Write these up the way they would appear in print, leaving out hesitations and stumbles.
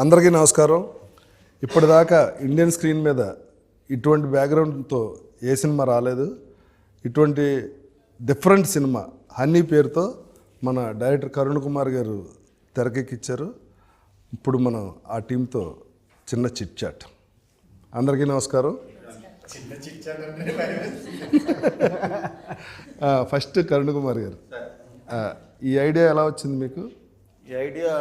అందరికీ నమస్కారం. ఇప్పటిదాకా ఇండియన్ స్క్రీన్ మీద ఇటువంటి బ్యాక్గ్రౌండ్తో ఏ సినిమా రాలేదు. ఇటువంటి డిఫరెంట్ సినిమా హనీ పేరుతో మన డైరెక్టర్ కరుణ్ కుమార్ గారు తెరకెక్కించారు. ఇప్పుడు మనం ఆ టీంతో చిన్న చిట్ చాట్. అందరికీ నమస్కారం. ఫస్ట్ కరుణ్ కుమార్ గారు, ఈ ఐడియా ఎలా వచ్చింది మీకు? ఈ ఐడియా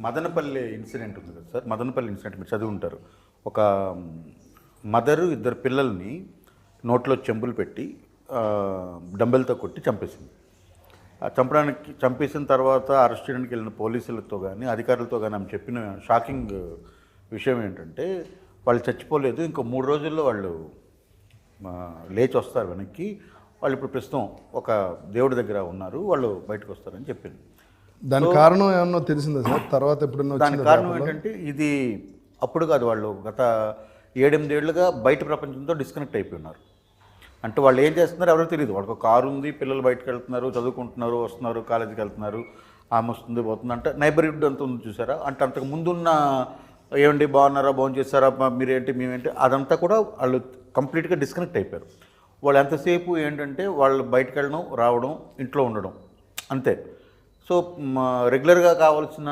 మదనపల్లి ఇన్సిడెంట్ ఉంది కదా సార్. మదనపల్లి ఇన్సిడెంట్ మీరు చదివి ఉంటారు. ఒక మదరు ఇద్దరు పిల్లల్ని నోట్లో చెంబులు పెట్టి డంబెల్తో కొట్టి చంపేసింది. చంపేసిన తర్వాత అరెస్ట్ చేయడానికి వెళ్ళిన పోలీసులతో కానీ అధికారులతో కానీ ఆమె చెప్పిన షాకింగ్ విషయం ఏంటంటే వాళ్ళు చచ్చిపోలేదు, ఇంకో 3 రోజుల్లో వాళ్ళు లేచి వస్తారు వెనక్కి, వాళ్ళు ఇప్పుడు ప్రస్తుతం ఒక దేవుడి దగ్గర ఉన్నారు, వాళ్ళు బయటకు వస్తారని చెప్పింది. దాని కారణం ఏమన్నా తెలిసిందా సార్? తర్వాత ఎప్పుడన్నా దాని కారణం ఏంటంటే ఇది అప్పుడు కాదు, వాళ్ళు గత 7-8 ఏళ్ళుగా బయట ప్రపంచంతో డిస్కనెక్ట్ అయిపోయి ఉన్నారు. అంటే వాళ్ళు ఏం చేస్తున్నారు ఎవరో తెలియదు. వాళ్ళకి ఒక కారు ఉంది, పిల్లలు బయటకు వెళ్తున్నారు, చదువుకుంటున్నారు, వస్తున్నారు, కాలేజీకి వెళ్తున్నారు, ఆమె వస్తుంది పోతుంది. అంటే నైబర్హుడ్ అంత ఉంది చూసారా. అంటే అంతకు ముందున్న ఏమండి బాగున్నారా, భోజనం చేస్తారా, మీరేంటి మేమేంటి, అదంతా కూడా వాళ్ళు కంప్లీట్గా డిస్కనెక్ట్ అయిపోయారు. వాళ్ళు ఎంతసేపు ఏంటంటే వాళ్ళు బయటకు వెళ్ళడం, రావడం, ఇంట్లో ఉండడం అంతే. సో రెగ్యులర్గా కావాల్సిన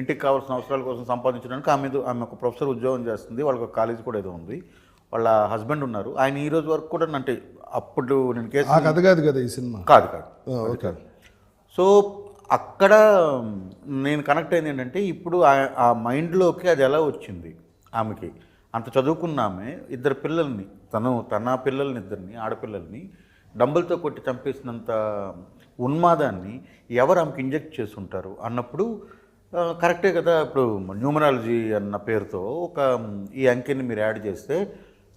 ఇంటికి కావాల్సిన అవసరాల కోసం సంపాదించడానికి ఆమె ఒక ప్రొఫెసర్ ఉద్యోగం చేస్తుంది, వాళ్ళకి ఒక కాలేజ్ కూడా ఏదో ఉంది, వాళ్ళ హస్బెండ్ ఉన్నారు. ఆయన ఈ రోజు వరకు కూడా అంటే అప్పుడు నేను కేసు కథ కాదు కదా ఈ సినిమా? కాదు. సో అక్కడ నేను కనెక్ట్ అయింది ఏంటంటే ఇప్పుడు ఆ మైండ్లోకి అది ఎలా వచ్చింది ఆమెకి. అంత చదువుకున్న ఆమె ఇద్దరు పిల్లల్ని, తన పిల్లల్ని, ఇద్దరిని ఆడపిల్లల్ని డంబుల్తో కొట్టి చంపేసినంత ఉన్మాదాన్ని ఎవరు ఆమెకి ఇంజెక్ట్ చేసి ఉంటారు అన్నప్పుడు కరెక్టే కదా. ఇప్పుడు న్యూమరాలజీ అన్న పేరుతో ఒక ఈ అంకెని మీరు యాడ్ చేస్తే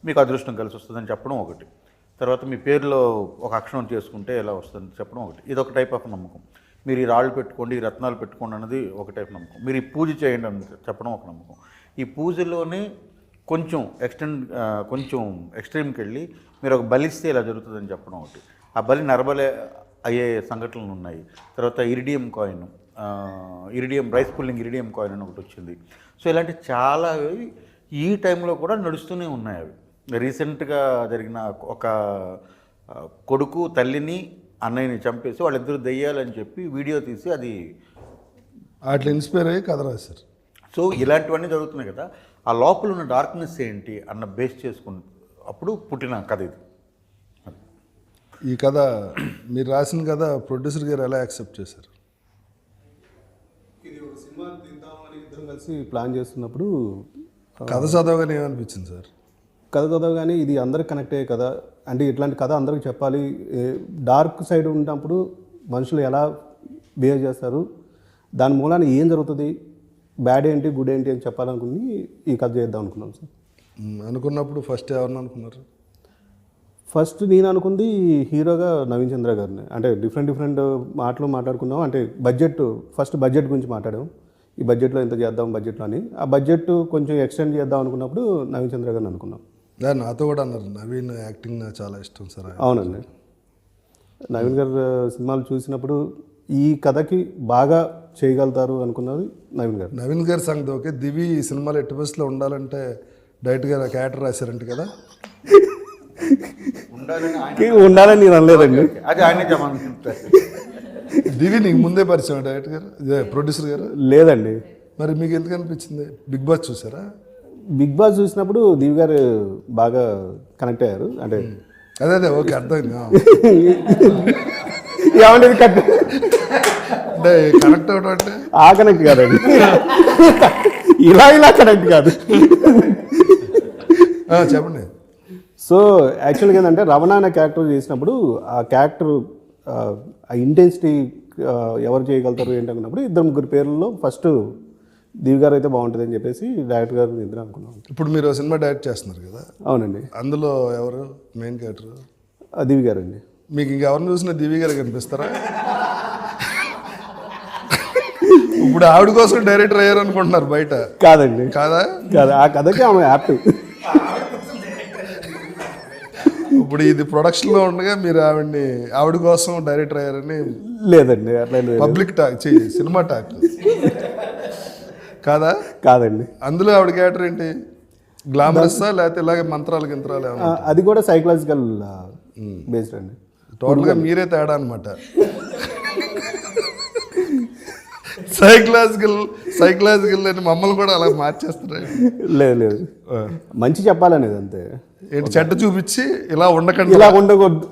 మీకు అదృష్టం కలిసి వస్తుందని చెప్పడం ఒకటి, తర్వాత మీ పేరులో ఒక అక్షరం చేసుకుంటే ఎలా వస్తుందని చెప్పడం ఒకటి, ఇది ఒక టైప్ ఆఫ్ నమ్మకం. మీరు ఈ రాళ్ళు పెట్టుకోండి, ఈ రత్నాలు పెట్టుకోండి అన్నది ఒక టైప్ నమ్మకం. మీరు ఈ పూజ చేయండి అని చెప్పడం ఒక నమ్మకం. ఈ పూజలోనే కొంచెం ఎక్స్ట్రీమ్కి వెళ్ళి మీరు ఒక బలిస్తే ఇలా జరుగుతుందని చెప్పడం ఒకటి, ఆ బలి నరబలి అయ్యే సంఘటనలు ఉన్నాయి. తర్వాత iridium coin, rice pulling iridium coin అని ఒకటి వచ్చింది. సో ఇలాంటి చాలా ఈ టైంలో కూడా నడుస్తూనే ఉన్నాయి. అవి రీసెంట్గా జరిగిన ఒక కొడుకు తల్లిని అన్నయ్యని చంపేసి వాళ్ళిద్దరు దెయ్యాలని చెప్పి వీడియో తీసి అది అట్లా ఇన్స్పైర్ అయ్యి కథ రాశారు. సో ఇలాంటివన్నీ జరుగుతున్నాయి కదా. ఆ లోపల ఉన్న డార్క్నెస్ ఏంటి అన్న బేస్ చేసుకుని అప్పుడు పుట్టిన కథ ఇది. ఈ కథ మీరు రాసిన కథ ప్రొడ్యూసర్ గారు ఎలా యాక్సెప్ట్ చేశారు? ఇది ఒక సినిమా తీద్దామని ఇద్దరం కలిసి ప్లాన్ చేస్తున్నప్పుడు కథ చదవగానే ఏమనిపించింది సార్? కథ చదవగానే ఇది అందరికి కనెక్ట్ అయ్యే కథ, అంటే ఇట్లాంటి కథ అందరికి చెప్పాలి. డార్క్ సైడ్ ఉన్నప్పుడు మనుషులు ఎలా బిహేవ్ చేస్తారు, దాని మూలాన ఏం జరుగుతుంది, బ్యాడ్ ఏంటి గుడ్ ఏంటి అని చెప్పాలనుకుని ఈ కథ చేద్దాం అనుకున్నాం సార్. అనుకున్నప్పుడు ఫస్ట్ ఎవరిని అనుకున్నారు? ఫస్ట్ నేను అనుకుంది హీరోగా నవీన్ చంద్ర గారిని. అంటే డిఫరెంట్ మాటలు మాట్లాడుకున్నాం. అంటే ఫస్ట్ బడ్జెట్ గురించి మాట్లాడాం. ఈ బడ్జెట్లో ఎంత చేద్దాం బడ్జెట్లో అని. ఆ బడ్జెట్ కొంచెం ఎక్స్టెండ్ చేద్దాం అనుకున్నప్పుడు నవీన్ చంద్ర గారిని అనుకున్నాం. నాతో కూడా అన్నారు నవీన్ యాక్టింగ్ నాకు చాలా ఇష్టం సార్. అవునండి, నవీన్ గారు సినిమాలు చూసినప్పుడు ఈ కథకి బాగా చేయగలుగుతారు అనుకున్నది నవీన్ గారు సంగతి ఓకే. దివి ఈ సినిమాలో ఎట్టి బస్సులో ఉండాలంటే డైరెక్ట్ గారు క్యారెక్టర్ రాశారంట కదా. ఉండాలని నేను అనలేదండి, అది ఆయన దివి నీకు ముందే పరిచయం డైరెక్టర్ గారు, ప్రొడ్యూసర్ గారు? లేదండి. మరి మీకు ఎందుకు అనిపించింది? బిగ్ బాస్ చూసారా? బిగ్ బాస్ చూసినప్పుడు దివి గారు బాగా కనెక్ట్ అయ్యారు. అంటే అదే ఓకే, అర్థమైంది. ఏమంటే అంటే కనెక్ట్ అవడం అంటే ఆ కనెక్ట్ కాదండి, ఇలా కనెక్ట్ కాదు. చెప్పండి. సో యాక్చువల్గా ఏంటంటే రమణ అనే క్యారెక్టర్ చేసినప్పుడు ఆ క్యారెక్టర్ ఆ ఇంటెన్సిటీ ఎవరు చేయగలుగుతారు ఏంటనుకున్నప్పుడు 2-3 పేర్లలో ఫస్ట్ దివి గారు అయితే బాగుంటుంది అని చెప్పేసి డైరెక్టర్ గారు ఇద్దరు అనుకున్నాం. ఇప్పుడు మీరు సినిమా డైరెక్ట్ చేస్తున్నారు కదా? అవునండి. అందులో ఎవరు మెయిన్ క్యారెక్టర్? దివి గారు అండి. మీకు ఇంకెవరిని చూసినా దివి గారు కనిపిస్తారా? ఇప్పుడు ఆవిడ కోసం డైరెక్టర్ అయ్యారు అనుకుంటున్నారు బయట. కాదండి. కాదా? కాదు, ఆ కథకి ఆమె యాక్టివ్. ఇప్పుడు ఇది ప్రొడక్షన్లో ఉండగా మీరు ఆవిడ కోసం డైరెక్టర్ అయ్యారని? లేదండి, అట్లా పబ్లిక్ టాక్, సినిమా టాక్. కాదా? కాదండి. అందులో ఆవిడ క్యారెక్టర్ ఏంటి? గ్లామరస్సా లేకపోతే ఇలాగే మంత్రాలు గింత్రాలు ఏమన్నా? అది కూడా సైకలాజికల్ బేస్డ్ అండి. టోటల్గా మీరే తేడా అనమాట. సైకలాజికల్ అని మమ్మల్ని కూడా అలా మార్చేస్తారు. లేదు మంచి చెప్పాలనేది అంతే. ఏంటి చెడ్డ చూపించి ఇలా ఉండకండి,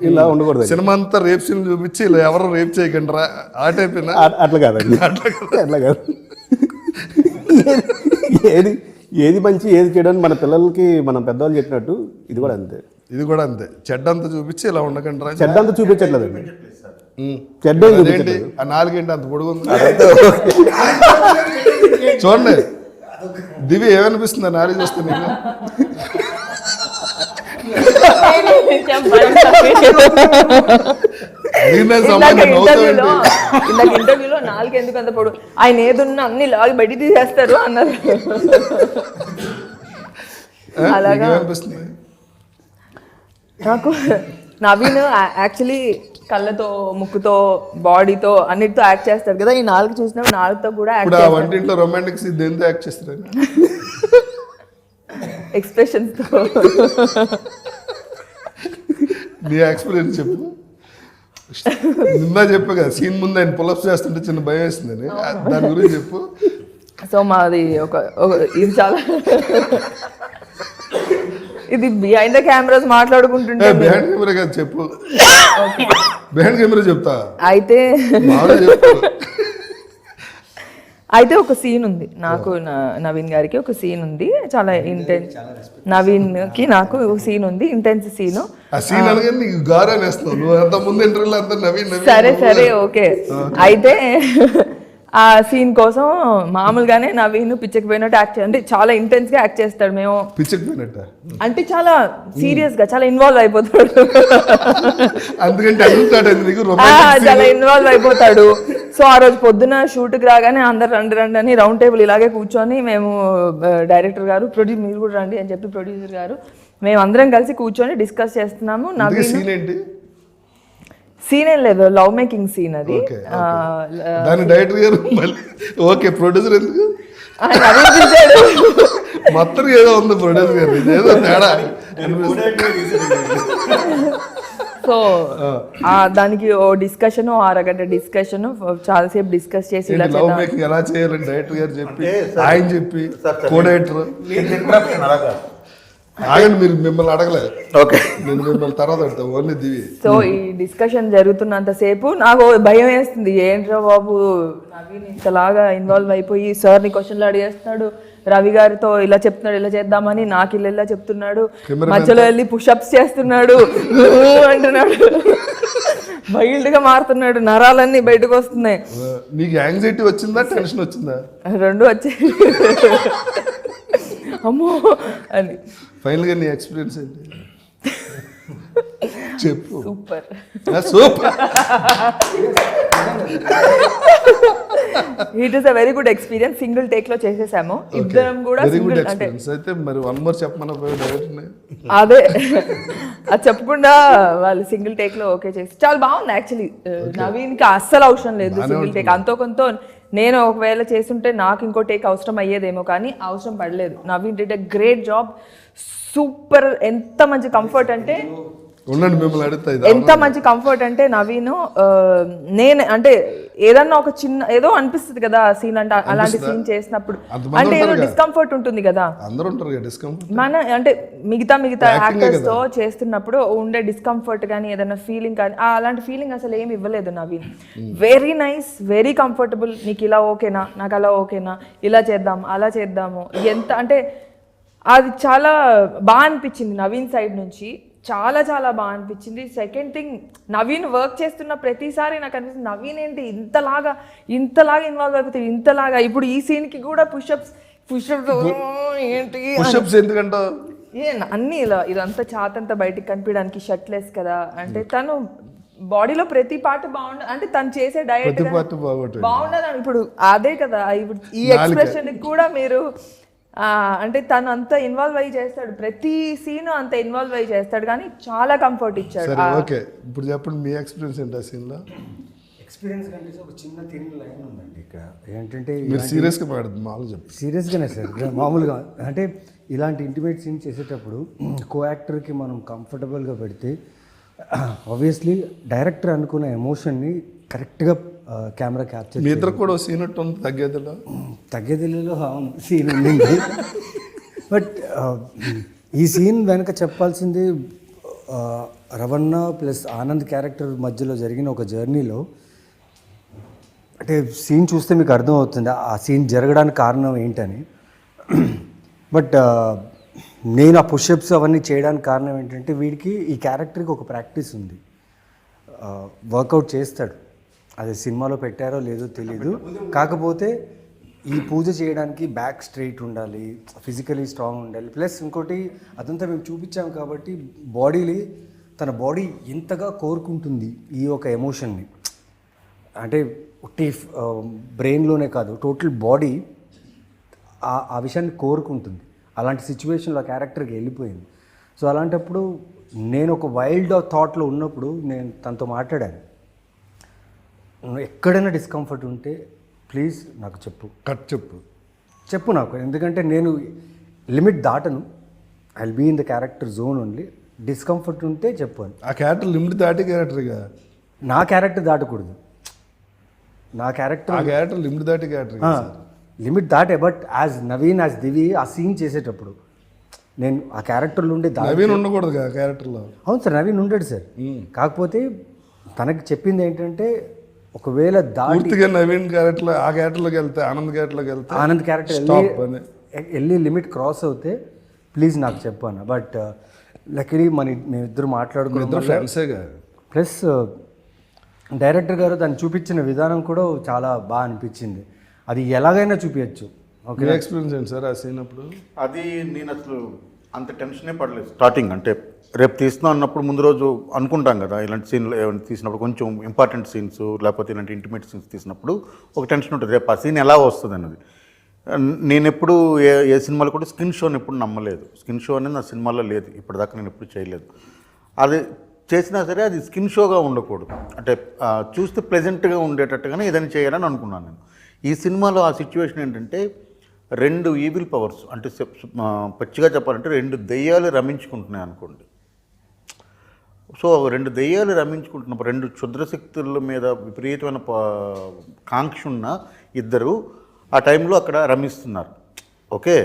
ఇలా ఉండకూడదు. సినిమా అంతా రేప్ సీన్ చూపించి ఇలా ఎవరు రేప్ చేయకండి రా ఆ టైప్. అట్లా కాదండి, అట్లా కాదు. ఏది మంచి ఏది చేయడానికి మన పిల్లలకి మనం పెద్దవాళ్ళు చెప్పినట్టు ఇది కూడా అంతే. చెడ్డ అంతా చూపించి ఇలా ఉండకండి రా. చెడ్డ అంతా చూపించట్లేదండి. చెడ్డ ఆ నాలుగేంటి అంత పొడుగుంది చూడండి. దివి ఏమనిపిస్తుంది ఆ నాలుగు చూస్తే నీకు? ఇంటర్వ్యూలో నాలుగు ఎందుకు అంత పొడు, ఆయన ఏదున్నా అన్ని లాగి బయట తీసేస్తారు అన్నారు. అలాగా నాకు నవీన్ యాక్చువల్లీ కళ్ళతో, ముక్కుతో, బాడీతో అన్నిటితో యాక్ట్ చేస్తారు కదా. ఈ నాలుగు చూసినా నాలుగుతో కూడా వంటింట్లో రొమాంటిక్ సీన్ దేంతో యాక్ట్ చేస్తారు? ఎక్స్ప్రెషన్స్ తో. నీ ఎక్స్పీరియన్స్ చెప్పు. నిన్న చెప్పా కదా సీన్ ముందు ఆయన పులప్స్ చేస్తుంటే చిన్న భయం వేస్తుందని, దాని గురించి చెప్పు. సో మాది ఇది చాలా ఇది బిహైండ్ ద కెమెరాస్ మాట్లాడుకుంటుంటే. బిహైండ్ కెమెరా కాదు చెప్పు. బిహైండ్ కెమెరా చెప్తా అయితే ఒక సీన్ ఉంది నాకు, నవీన్ గారికి ఒక సీన్ ఉంది, చాలా ఇంటెన్స్. నవీన్ కి నాకు సీన్ ఉంది, ఇంటెన్స్ సీన్. సరే ఓకే. అయితే ఆ సీన్ కోసం మామూలుగానే నవీన్ పిచ్చకి పోయినట్టు యాక్ట్ అంటే చాలా ఇంటెన్స్ గా యాక్ట్ చేస్తాడు. మేము అంటే చాలా సీరియస్ గా చాలా ఇన్వాల్వ్ అయిపోతాడు. చాలా ఇన్వాల్వ్ అయిపోతాడు. సో ఆ రోజు పొద్దున షూట్కి రాగానే అందరు రండి అని రౌండ్ టేబుల్ ఇలాగే కూర్చొని మేము డైరెక్టర్ గారు మీరు కూడా రండి అని చెప్పి ప్రొడ్యూసర్ గారు మేము అందరం కలిసి కూర్చొని డిస్కస్ చేస్తున్నాము. నవీన్ సీన్ ఏం లేదు, లవ్ మేకింగ్ సీన్ అది. డైరెక్టర్ గారు ఓకే, ప్రొడ్యూసర్ ఎందుకు మొత్తం ఏదో ఉంది ప్రొడ్యూసర్ గారు ఏదో తేడా. సో దానికి ఓ డిస్కషన్, 6 గంటల డిస్కషన్, చాలాసేపు డిస్కస్ చేసి ఎలా చేయాలని డైరెక్టర్ గారు చెప్పి ఆయన చెప్పి కో డైరెక్టర్ మీరు మిమ్మల్ని అడగలేదు. ఓకే, నేను మిమ్మల్ని తర్వాత అడుగుతాను ఓన్లీ దివి. సో ఈ డిస్కషన్ జరుగుతున్నంతసేపు నాకు భయం వేస్తుంది, ఏంట్రా బాబు నవీన్ ఇంతలాగా ఇన్వాల్వ్ అయిపోయి సార్ని క్వశ్చన్లు అడిగేస్తున్నాడు, రవి గారితో ఇలా చెప్తున్నాడు, ఇలా చేద్దామని నాకు ఇలా చెప్తున్నాడు, మధ్యలో వెళ్ళి పుషప్స్ చేస్తున్నాడు అంటున్నాడు, వైల్డ్ గా మారుతున్నాడు, నరాలన్నీ బయటకు వస్తున్నాయి. నీకు యాంగ్జైటీ వచ్చిందా టెన్షన్ వచ్చిందా? రెండు వచ్చాయి. అమ్మో అని. ఫైనల్ గా నీ ఎక్స్పీరియన్స్ ఏంటి చెప్పు. Super it is a very good experience. Single take లో చేసేసాము ఇద్దరం కూడా. అంటే అయితే మరి వన్ మోర్ చెప్పమన్నా అదే అది చెప్పకుండా వాళ్ళు సింగిల్ టేక్ లో ఓకే చేసి చాలా బాగుంది. యాక్చువల్లీ నవీన్ కి అస్సలు అవసరం లేదు సింగిల్ టేక్. అంతో కొంత నేను ఒకవేళ చేస్తుంటే నాకు ఇంకో టేక్ అవసరం అయ్యేదేమో, కానీ అవసరం పడలేదు. Naveen did a great job, super. ఎంత మంచి కంఫర్ట్ అంటే ఎంత మంచి కంఫర్ట్ అంటే నవీన్ నేను అంటే ఏదన్నా ఒక చిన్న ఏదో అనిపిస్తుంది కదా సీన్ అంటే, అలాంటి సీన్ చేసినప్పుడు అంటే ఏదో డిస్కంఫర్ట్ ఉంటుంది కదా మన అంటే మిగతా యాక్టర్స్ తో చేస్తున్నప్పుడు ఉండే డిస్కంఫర్ట్ కానీ ఏదైనా ఫీలింగ్ కానీ అలాంటి ఫీలింగ్ అసలు ఏమి ఇవ్వలేదు Naveen. Very nice, very comfortable. నీకు ఇలా ఓకేనా, నాకు అలా ఓకేనా, ఇలా చేద్దాం అలా చేద్దాము, ఎంత అంటే అది చాలా బాగా అనిపించింది నవీన్ సైడ్ నుంచి. చాలా చాలా బాగా అనిపించింది. సెకండ్ థింగ్, నవీన్ వర్క్ చేస్తున్న ప్రతిసారి నాకు అనిపిస్తుంది నవీన్ ఏంటి ఇంతలాగా ఇన్వాల్వ్ అయిపోతుంది, ఇంతలాగా. ఇప్పుడు ఈ సీన్కి కూడా పుషప్స్ ఏంటి ఎందుకంటే అన్నీ ఇలా ఇదంతా చాతంతా బయటికి కనిపించడానికి, షర్ట్లెస్ కదా, అంటే తను బాడీలో ప్రతి పార్ట్ బాగుండదు, అంటే తను చేసే డయట్ బాగుండదు. ఇప్పుడు అదే కదా, ఇప్పుడు ఈ ఎక్స్ప్రెషన్ కూడా మీరు అంటే తను అంత ఇన్వాల్వ్ అయ్యి చేస్తాడు, ప్రతి సీన్ అంత ఇన్వాల్వ్ అయ్యి చేస్తాడు, కానీ చాలా కంఫర్ట్ ఇచ్చాడు. ఓకే, ఇప్పుడు చెప్పండి మీ ఎక్స్పీరియన్స్ ఏంటి ఆ సీన్ లో? ఎక్స్పీరియన్స్ కంటే ఒక చిన్న తిరిగి లైన్ ఉందండి ఇక్కడ ఏంటంటే మీరు సీరియస్గా మాట్లాడుతుంది మామూలు చెప్పి సీరియస్గానే సార్ మామూలుగా అంటే ఇలాంటి ఇంటిమేట్ సీన్ చేసేటప్పుడు కో యాక్టర్కి మనం కంఫర్టబుల్గా పెడితే ఆబ్వియస్లీ డైరెక్టర్ అనుకున్న ఎమోషన్ని కరెక్ట్గా కెమెరా క్యాప్చర్ మీ ఇద్దరు కూడా సీనట్టు ఉంది తగ్గేదిలో సీన్ ఉండింది బట్ ఈ సీన్ వెనక చెప్పాల్సింది రవణ ప్లస్ ఆనంద్ క్యారెక్టర్ మధ్యలో జరిగిన ఒక జర్నీలో అంటే సీన్ చూస్తే మీకు అర్థమవుతుంది ఆ సీన్ జరగడానికి కారణం ఏంటని బట్ నేను ఆ పుషప్స్ అవన్నీ చేయడానికి కారణం ఏంటంటే వీడికి ఈ క్యారెక్టర్కి ఒక ప్రాక్టీస్ ఉంది వర్కౌట్ చేస్తాడు అది సినిమాలో పెట్టారో లేదో తెలీదు కాకపోతే ఈ పూజ చేయడానికి బ్యాక్ స్ట్రైట్ ఉండాలి ఫిజికలీ స్ట్రాంగ్ ఉండాలి ప్లస్ ఇంకోటి అదంతా మేము చూపించాం కాబట్టి బాడీని తన బాడీ ఎంతగా కోరుకుంటుంది ఈ ఒక ఎమోషన్ని అంటే ఉట్టి బ్రెయిన్లోనే కాదు టోటల్ బాడీ ఆ విషయాన్ని కోరుకుంటుంది అలాంటి సిచ్యువేషన్లో ఆ క్యారెక్టర్కి వెళ్ళిపోయింది సో అలాంటప్పుడు నేను ఒక వైల్డ్ థాట్లో ఉన్నప్పుడు నేను తనతో మాట్లాడాను ఎక్కడైనా డిస్కంఫర్ట్ ఉంటే ప్లీజ్ నాకు చెప్పు నాకు ఎందుకంటే నేను లిమిట్ దాటను I will be in the character zone only discomfort ఉంటే చెప్పాను ఆ క్యారెక్టర్ లిమిట్ దాటి క్యారెక్టర్గా నా క్యారెక్టర్ దాటకూడదు నా క్యారెక్టర్ లిమిట్ దాటి క్యారెక్టర్ లిమిట్ దాటే బట్ యాజ్ నవీన్ యాజ్ దివి ఆ సీన్ చేసేటప్పుడు నేను ఆ క్యారెక్టర్లో ఉండే నవీన్ ఉండకూడదు క్యారెక్టర్లో అవును సార్ నవీన్ ఉండడు సార్ కాకపోతే తనకి చెప్పింది ఏంటంటే ఒకవేళ పూర్తిగా నవీన్ క్యారెక్టర్ ఆ క్యారెక్టర్లోకి వెళ్తే ఆనంద్ క్యారెక్టర్ వెళ్ళి లిమిట్ క్రాస్ అవుతే ప్లీజ్ నాకు చెప్పాను బట్ లక్కీలీ మేమిద్దరు మాట్లాడుకున్నాం ప్లస్ డైరెక్టర్ గారు దాన్ని చూపించిన విధానం కూడా చాలా బాగా అనిపించింది అది ఎలాగైనా చూపించచ్చు ఓకే ఎక్స్పీరియన్స్ ఏంటి సార్ ఆ సీన్ అప్పుడు అది నేను అసలు అంత టెన్షనే పడలేదు స్టార్టింగ్ అంటే రేపు తీస్తున్నాం అన్నప్పుడు ముందు రోజు అనుకుంటాం కదా ఇలాంటి సీన్లు ఏమైనా తీసినప్పుడు కొంచెం ఇంపార్టెంట్ సీన్స్ లేకపోతే ఇలాంటి ఇంటిమేట్ సీన్స్ తీసినప్పుడు ఒక టెన్షన్ ఉంటుంది రేపు ఆ సీన్ ఎలా వస్తుంది అన్నది నేను ఎప్పుడు ఏ సినిమాలో కూడా స్కిన్ షోని ఎప్పుడు నమ్మలేదు స్కిన్ షో అనేది నా సినిమాలో లేదు ఇప్పటిదాకా నేను ఎప్పుడు చేయలేదు అది చేసినా సరే అది స్కిన్ షోగా ఉండకూడదు అంటే చూస్తే ప్లెజెంట్గా ఉండేటట్టుగానే ఏదైనా చేయాలని అనుకున్నాను నేను ఈ సినిమాలో ఆ సిచ్యువేషన్ ఏంటంటే 2 ఈవిల్ పవర్స్ అంటే పచ్చిగా చెప్పాలంటే 2 దెయ్యాలు రమించుకుంటున్నాయి అనుకోండి సో 2 దెయ్యాలు రమించుకుంటున్నప్పుడు 2 క్షుద్రశక్తుల మీద విపరీతమైన కాంక్ష ఉన్న ఇద్దరు ఆ టైంలో అక్కడ రమిస్తున్నారు ఓకే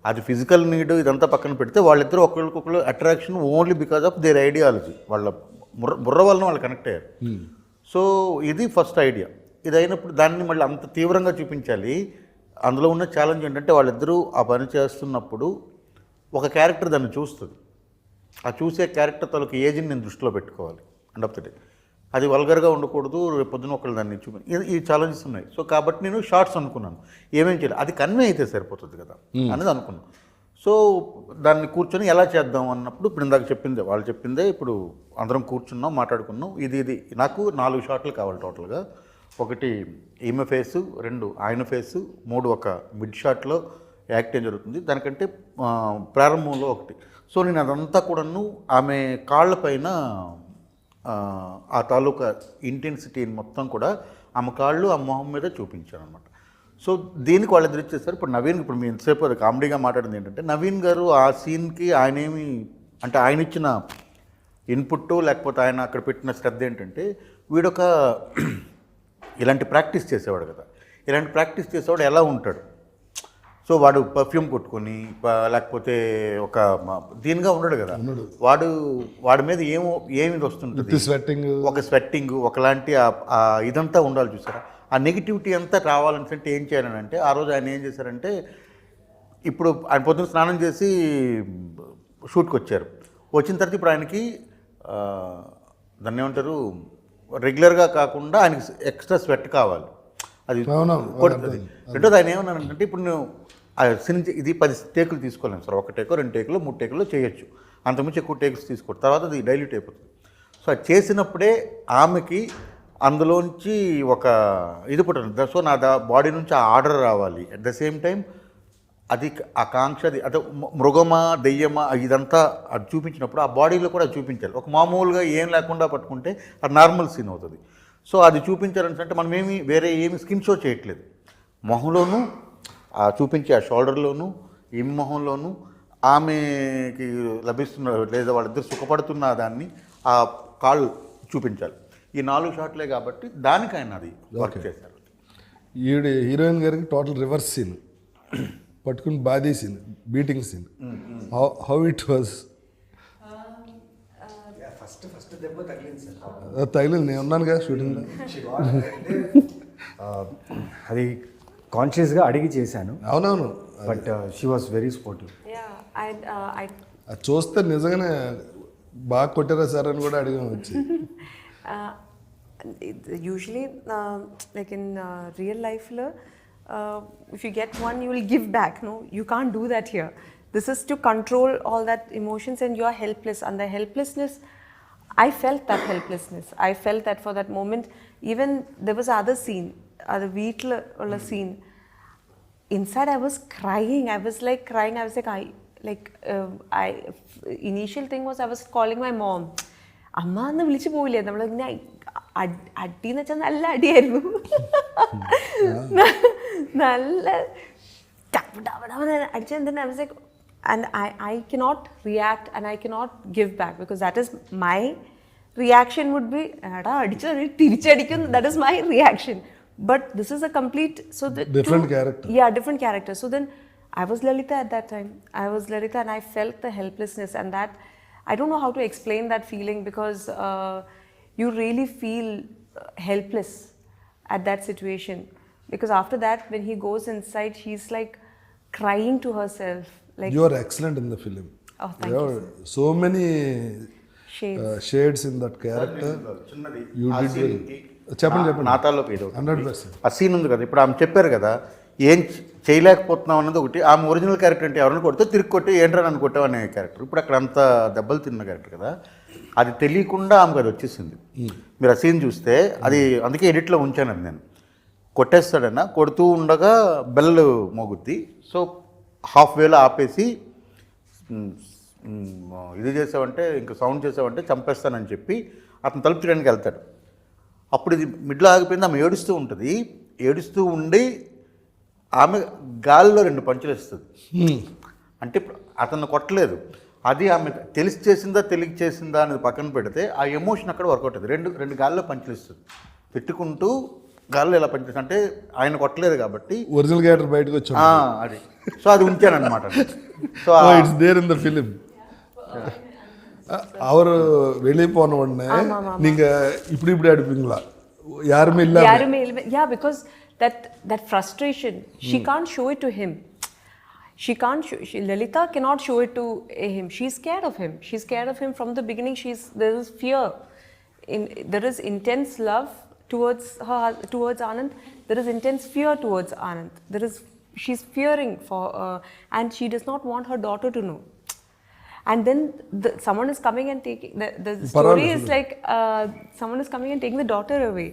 అది ఫిజికల్ నీడ్ ఇదంతా పక్కన పెడితే వాళ్ళిద్దరూ ఒకరికొకరు attraction only because of their ideology వాళ్ళ బుర్ర వలన వాళ్ళు కనెక్ట్ అయ్యారు సో ఇది ఫస్ట్ ఐడియా ఇది అయినప్పుడు దాన్ని మళ్ళీ అంత తీవ్రంగా చూపించాలి అందులో ఉన్న ఛాలెంజ్ ఏంటంటే వాళ్ళిద్దరూ ఆ పని చేస్తున్నప్పుడు ఒక క్యారెక్టర్ దాన్ని చూస్తుంది ఆ చూసే క్యారెక్టర్ తలకు ఏజ్ని నేను దృష్టిలో పెట్టుకోవాలి అండ్ ఆఫ్ ద డే అది వల్గర్గా ఉండకూడదు రేపు పొద్దున ఒకళ్ళు దాన్ని ఈ ఛాలెంజెస్ ఉన్నాయి సో కాబట్టి నేను షార్ట్స్ అనుకున్నాను ఏమేం చేయాలి అది కన్వే అయితే సరిపోతుంది కదా అనేది అనుకున్నాను సో దాన్ని కూర్చొని ఎలా చేద్దాం అన్నప్పుడు ఇప్పుడు ఇందాక వాళ్ళు చెప్పిందే ఇప్పుడు అందరం కూర్చున్నాం మాట్లాడుకున్నాం ఇది నాకు 4 షాట్లు కావాలి టోటల్గా 1 ఈమె ఫేసు 2 ఆయన ఫేసు 3 ఒక మిడ్ షాట్లో యాక్ట్ ఏం జరుగుతుంది దానికంటే ప్రారంభంలో 1 సో నేను అదంతా కూడాను ఆమె కాళ్ళపైన ఆ తాలూకా ఇంటెన్సిటీని మొత్తం కూడా ఆమె కాళ్ళు ఆ మొహం మీద చూపించాను అనమాట సో దీనికి వాళ్ళిద్దరు ఇచ్చేస్తారు ఇప్పుడు నవీన్ ఇప్పుడు మీ ఎంతసేపు అది కామెడీగా మాట్లాడింది ఏంటంటే నవీన్ గారు ఆ సీన్కి ఆయనేమి అంటే ఆయన ఇచ్చిన ఇన్పుట్ లేకపోతే ఆయన అక్కడ పెట్టిన శ్రద్ధ ఏంటంటే వీడొక ఇలాంటి ప్రాక్టీస్ చేసేవాడు కదా ఇలాంటి ప్రాక్టీస్ చేసేవాడు ఎలా ఉంటాడు సో వాడు పర్ఫ్యూమ్ కొట్టుకొని లేకపోతే ఒక దీనిగా ఉండడు కదా వాడి మీద ఏమి వస్తుంటుంది ఒక స్వెట్టింగ్ ఒకలాంటి ఇదంతా ఉండాలి చూసారా ఆ నెగిటివిటీ అంతా రావాలంటే ఏం చేయాలని అంటే ఆ రోజు ఆయన ఏం చేశారంటే ఇప్పుడు ఆయన పొద్దున్న స్నానం చేసి షూట్కి వచ్చారు వచ్చిన తర్వాత ఇప్పుడు ఆయనకి దాన్ని ఏమంటారు రెగ్యులర్గా కాకుండా ఆయనకి ఎక్స్ట్రా స్వెట్ కావాలి అది కొడుతుంది రెండోది ఆయన ఏమన్నానంటే ఇప్పుడు నేను ఇది 10 టేకులు తీసుకోలేము సార్ 1 టేకో 2 టేకులు 3 టేకులు చేయొచ్చు అంతకుమించి ఎక్కువ టేక్స్ తీసుకోవడం తర్వాత అది డైల్యూట్ అయిపోతుంది సో అది చేసినప్పుడే ఆమెకి అందులోంచి ఒక ఇది పుట్టింది సో నా బాడీ నుంచి ఆ ఆర్డర్ రావాలి అట్ ద సేమ్ టైం అది ఆకాంక్ష అది అదే మృగమా దెయ్యమా ఇదంతా అది చూపించినప్పుడు ఆ బాడీలో కూడా చూపించాలి ఒక మామూలుగా ఏం లేకుండా పట్టుకుంటే అది నార్మల్ సీన్ అవుతుంది సో అది చూపించాలని అంటే మనం వేరే ఏమి స్కిన్ షో చేయట్లేదు. మొహంలోనూ చూపించే ఆ షోల్డర్లోనూ ఈమె మొహంలోనూ ఆమెకి లభిస్తున్న లేదా వాళ్ళిద్దరు సుఖపడుతున్న దాన్ని ఆ కాళ్ళు చూపించాలి. ఈ 4 షాట్లే కాబట్టి దానికైనా అది వర్క్ చేశారు. ఈవిడ హీరోయిన్ గారికి టోటల్ రివర్స్ సీన్, పట్టుకుని బాదీ scene, beating scene. How it was? First దెబ్బ తగిలింది సార్. తగిలింది, నేను ఉన్నాను కదా షూటింగ్లో. అది కాన్షియస్గా అడిగి చేశాను. అవునవును, but she was very supportive. అది చూస్తే నిజంగానే బాగా కొట్టారా సార్ అని కూడా అడిగాం వచ్చి. Usually, like in real life, if you get one, you will give back. No, you can't do that here. This is to control all that emotions, and you are helpless. And the helplessness, I felt that helplessness. I felt that for that moment. Even there was other scene, other Veetla scene. Inside, I was crying. I was like crying. I was like, initial thing was I was calling my mom. അമ്മ എന്ന് വിളിച്ചു പോവില്ലേ നമ്മളിങ്ങനെ അടിന്ന് വെച്ചാൽ നല്ല അടിയായിരുന്നു, നല്ല അടിച്ച എന്തിനാ. I was like, and I cannot react and I cannot give back because that is my reaction would be എടാ അടിച്ചു തിരിച്ചടിക്കും, that is my reaction. But this is a complete different character. Yeah, different character. So then I was Lalita at that time. I was Lalita and I felt the helplessness, and that I don't know how to explain that feeling because you really feel helpless at that situation. Because after that, when he goes inside, she's like crying to herself. Like, you are excellent in the film. Oh, thank you. So many shades in that character. చిన్నది You did well. చెప్పండి నాతాల్లోకి ఇది 100%. ఆ scene ఉంది కదా, ఇప్పుడు ఆమె చెప్పారు కదా ఏం చేయలేకపోతున్నాం అన్నది ఒకటి. ఆమె ఒరిజినల్ క్యారెక్టర్ అంటే ఎవరిని కొడితే తిరిగి కొట్టి ఏంట్రా నన్ను కొట్టావు అనే క్యారెక్టర్. ఇప్పుడు అక్కడ అంత దెబ్బలు తిన్న క్యారెక్టర్ కదా, అది తెలియకుండా ఆమెకు అది వచ్చేసింది. మీరు ఆ సీన్ చూస్తే అది అందుకే ఎడిట్లో ఉంచాను అది. నేను కొట్టేస్తాడన్నా, కొడుతూ ఉండగా బెల్ మోగుద్ది. సో హాఫ్ వేలో ఆపేసి ఇది చేసావంటే ఇంకా సౌండ్ చేసావంటే చంపేస్తానని చెప్పి అతను తలుపు తీయడానికి వెళ్తాడు. అప్పుడు ఇది మిడ్లో ఆగిపోయింది. ఆమె ఏడుస్తూ ఉంటుంది. ఏడుస్తూ ఉండి ఆమె గాలిలో 2 పంచులు వేస్తుంది. అంటే ఇప్పుడు అతను కొట్టలేదు, అది ఆమె తెలిసి చేసిందా తెలియక చేసిందా అనేది పక్కన పెడితే ఆ ఎమోషన్ అక్కడ వర్కౌట్ అవుతుంది. రెండు గాల్లో పంచులు ఇస్తుంది, పెట్టుకుంటూ గాల్లో ఎలా పంచేస్తుంది అంటే ఆయన కొట్టలేదు కాబట్టి ఒరిజినల్ క్యారెక్టర్ బయటకు వచ్చాడు. అది సో అది ఉంచాను అనమాట. So it's there in the film. அவர் வெளியே போன உடனே நீங்க இப்படி அடிப்பீங்களா? யாருமே இல்ல. Yeah, because that frustration, she can't show it to him. Lalita cannot show it to him. She's scared of him. She's scared of him from the beginning. There is fear. There is intense love towards Anand. There is intense fear towards Anand. She's fearing for, and she does not want her daughter to know. And then someone is coming and taking the story is like someone is coming and taking the daughter away.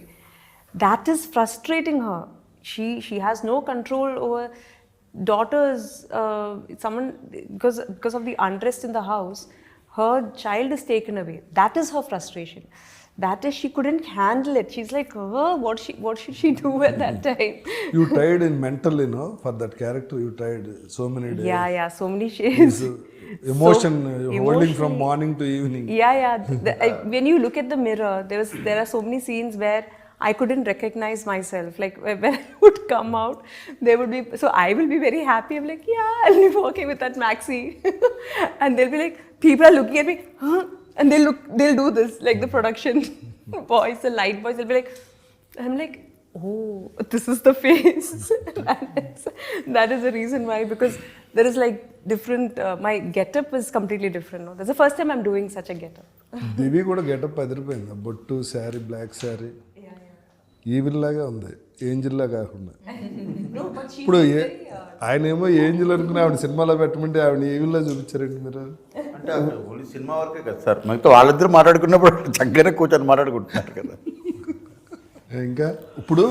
That is frustrating her. She has no control over daughters. Someone because of the unrest in the house, her child is taken away. That is her frustration. That is, she couldn't handle it. She's like, what should she do at that time? You tried in mental, for that character. You tried so many days. Yeah, so many shades. Emotion holding from morning to evening. Yeah. When you look at the mirror, there are so many scenes where I couldn't recognize myself. Like when I would come out, there would be, so I will be very happy. I'm like, yeah, I'll be working with that maxi. And they'll be like, people are looking at me, huh? And they'll do this, like the production boys, the light boys, they'll be like, I'm like, oh, this is the face. That is the reason why, because there is like different, my getup is completely different. No? That's the first time I'm doing such a getup. దివి కూడా getup అదిరిపోయింది. బొట్టు, sari, black sari, evil లాగా ఉంది, angel లా కాకుండా. ఇప్పుడు ఆయన ఏమో angel అనుకుని ఆవిడ సినిమాలో పెట్టమంటే ఆవిడ ఈవిల్ లా చూపించారండి మీరు. అంటే ఓన్లీ సినిమా వరకే కదా సార్, మిగతా వాళ్ళిద్దరు మాట్లాడుకున్నప్పుడు చక్కగా కూర్చొని మాట్లాడుకుంటున్నారు కదా. ఇంకా ఇప్పుడు